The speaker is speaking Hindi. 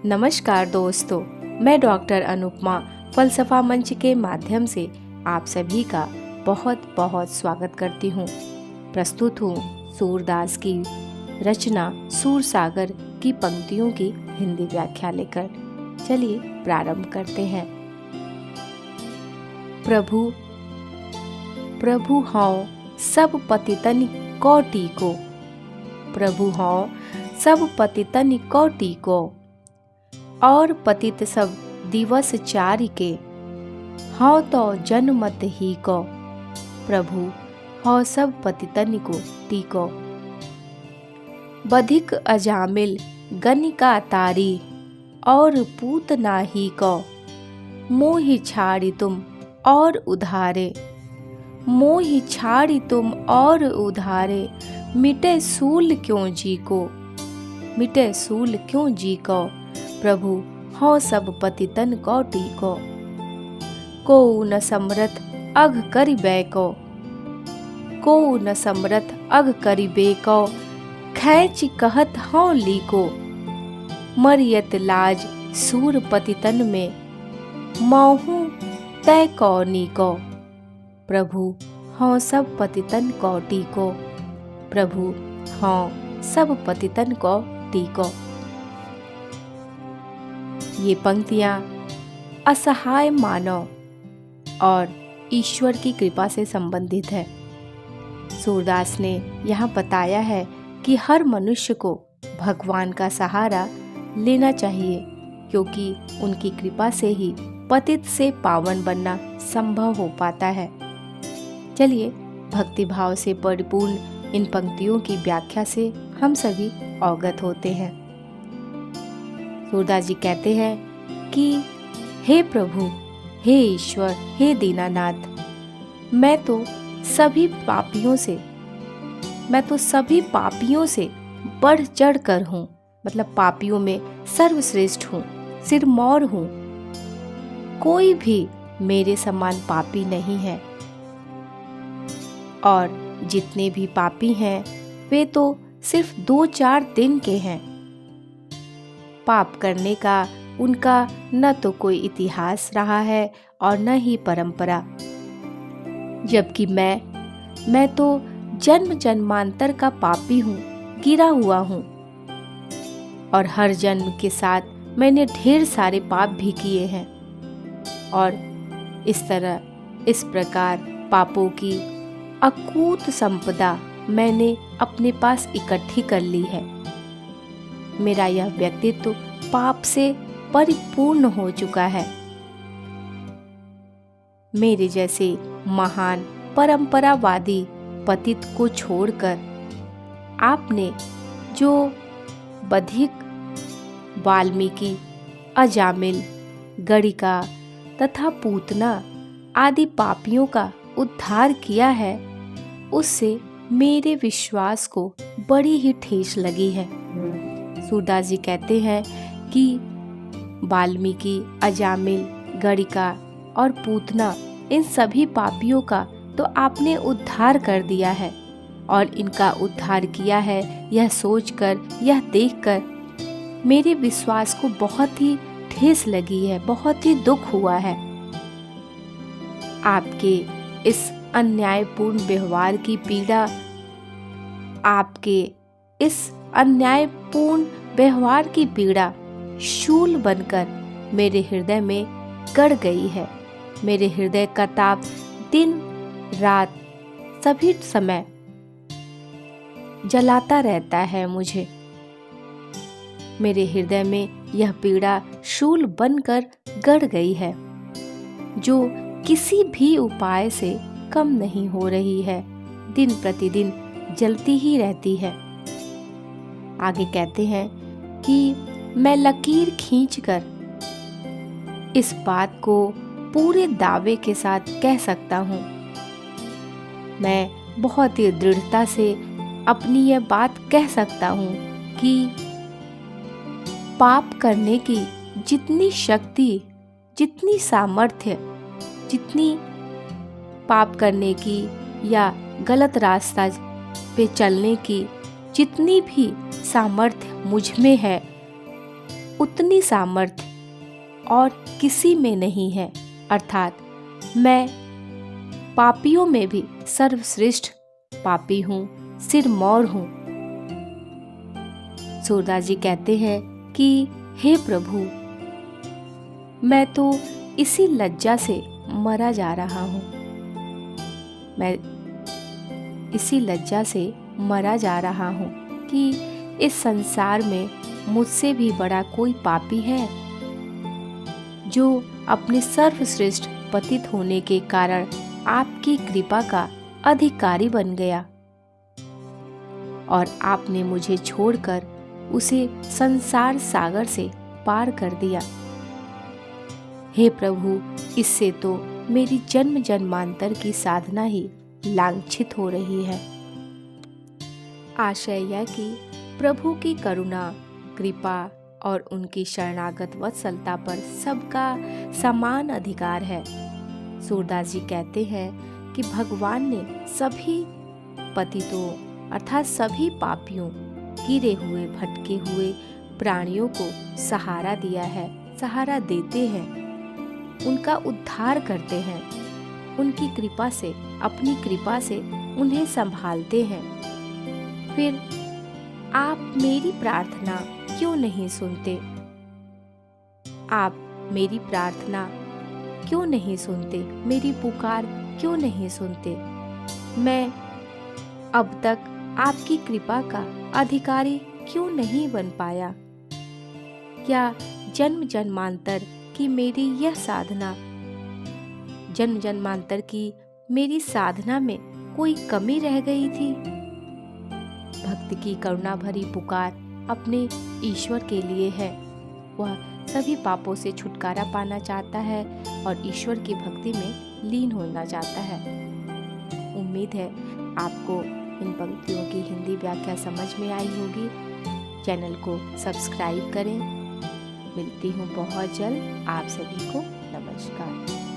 नमस्कार दोस्तों, मैं डॉक्टर अनुपमा फलसफा मंच के माध्यम से आप सभी का बहुत बहुत स्वागत करती हूँ। प्रस्तुत हूँ सूरदास की रचना सूरसागर की पंक्तियों की हिंदी व्याख्या लेकर। चलिए प्रारंभ करते हैं। प्रभु प्रभु हौं सब पतितनि कोटि को, प्रभु हौं सब पतितनि कोटि को, और पतित सब दिवस चारि के, हौं तो जन्मत ही को, प्रभु हौं सब पतितनि को टीको। बधिक अजामिल गनिका तारी, और पूतना ही को, मोहि छाड़ी तुम और उधारे, मोहि छाड़ी तुम और उधारे, मिटे सूल क्यों जी को, मिटे सूल क्यों जी को, प्रभु हौं सब पतितन को टीको। को न समरथ अघ करिबै को, को न समरथ अघ करिबै को, खैच कहत हौं लीको, मरियत लाज सूर पतितन में, मौहू तय को नीको, प्रभु हौं सब पतितन को टीको, प्रभु हौं सब पतितन को टीको। ये पंक्तियाँ असहाय मानव और ईश्वर की कृपा से संबंधित है। सूरदास ने यहाँ बताया है कि हर मनुष्य को भगवान का सहारा लेना चाहिए, क्योंकि उनकी कृपा से ही पतित से पावन बनना संभव हो पाता है। चलिए भक्ति भाव से परिपूर्ण इन पंक्तियों की व्याख्या से हम सभी अवगत होते हैं। सूरदास जी कहते हैं कि हे प्रभु, हे ईश्वर, हे दीनानाथ, मैं तो सभी पापियों से बढ़ चढ़ कर हूँ, मतलब पापियों में सर्वश्रेष्ठ हूँ, सिरमौर हूँ। कोई भी मेरे समान पापी नहीं है, और जितने भी पापी हैं वे तो सिर्फ 2-4 दिन के हैं। पाप करने का उनका न तो कोई इतिहास रहा है और न ही परंपरा, जबकि मैं तो जन्म जन्मांतर का पापी हूँ, गिरा हुआ हूँ, और हर जन्म के साथ मैंने ढेर सारे पाप भी किए हैं, और इस प्रकार पापों की अकूत संपदा मैंने अपने पास इकट्ठी कर ली है। मेरा यह व्यक्तित्व पाप से परिपूर्ण हो चुका है। मेरे जैसे महान परंपरावादी पतित को छोड़कर आपने जो बधिक, वाल्मीकि, अजामिल, गणिका तथा पूतना आदि पापियों का उद्धार किया है, उससे मेरे विश्वास को बड़ी ही ठेस लगी है। सूरदास जी कहते हैं कि वाल्मीकि, अजामिल, गणिका और पूतना, इन सभी पापियों का तो आपने उद्धार कर दिया है, और इनका उद्धार किया है यह सोचकर, यह देखकर मेरे विश्वास को बहुत ही ठेस लगी है, बहुत ही दुख हुआ है। आपके इस अन्यायपूर्ण व्यवहार की पीड़ा, आपके इस अन्यायपूर्ण व्यवहार की पीड़ा शूल बनकर मेरे हृदय में गड़ गई है। मेरे हृदय का ताप दिन रात सभी समय जलाता रहता है मुझे। मेरे हृदय में यह पीड़ा शूल बनकर गड़ गई है, जो किसी भी उपाय से कम नहीं हो रही है, दिन प्रतिदिन जलती ही रहती है। आगे कहते हैं कि मैं लकीर खींचकर इस बात को पूरे दावे के साथ कह सकता हूँ। मैं बहुत ही दृढ़ता से अपनी यह बात कह सकता हूँ कि पाप करने की जितनी शक्ति, जितनी सामर्थ्य, जितनी पाप करने की या गलत रास्ता पे चलने की जितनी भी सामर्थ्य मुझ में है, उतनी सामर्थ्य और किसी में नहीं है, अर्थात मैं पापियों में भी सर्वश्रेष्ठ पापी हूँ, सिरमौर हूँ। सूरदास जी कहते हैं कि हे प्रभु, मैं तो इसी लज्जा से मरा जा रहा हूँ, मैं इसी लज्जा से मरा जा रहा हूँ कि इस संसार में मुझसे भी बड़ा कोई पापी है जो अपने सर्वश्रेष्ठ पतित होने के कारण आपकी कृपा का अधिकारी बन गया और आपने मुझे छोड़कर उसे संसार सागर से पार कर दिया। हे प्रभु, इससे तो मेरी जन्म जन्मांतर की साधना ही लांछित हो रही है। आशय यह कि प्रभु की करुणा, कृपा और उनकी शरणागत वत्सलता पर सबका समान अधिकार है। सूरदास जी कहते हैं कि भगवान ने सभी पतितों अर्थात सभी पापियों, गिरे हुए भटके हुए प्राणियों को सहारा दिया है, सहारा देते हैं, उनका उद्धार करते हैं, उनकी कृपा से, अपनी कृपा से उन्हें संभालते हैं। फिर आप मेरी प्रार्थना क्यों नहीं सुनते? आप मेरी प्रार्थना क्यों नहीं सुनते? मेरी पुकार क्यों नहीं सुनते? मैं अब तक आपकी कृपा का अधिकारी क्यों नहीं बन पाया? क्या जन्म जन्मांतर की मेरी यह साधना, जन्म जन्मांतर की मेरी साधना में कोई कमी रह गई थी? भक्त की करुणा भरी पुकार अपने ईश्वर के लिए है। वह सभी पापों से छुटकारा पाना चाहता है और ईश्वर की भक्ति में लीन होना चाहता है। उम्मीद है आपको इन पंक्तियों की हिंदी व्याख्या समझ में आई होगी। चैनल को सब्सक्राइब करें। मिलती हूँ बहुत जल्द। आप सभी को नमस्कार।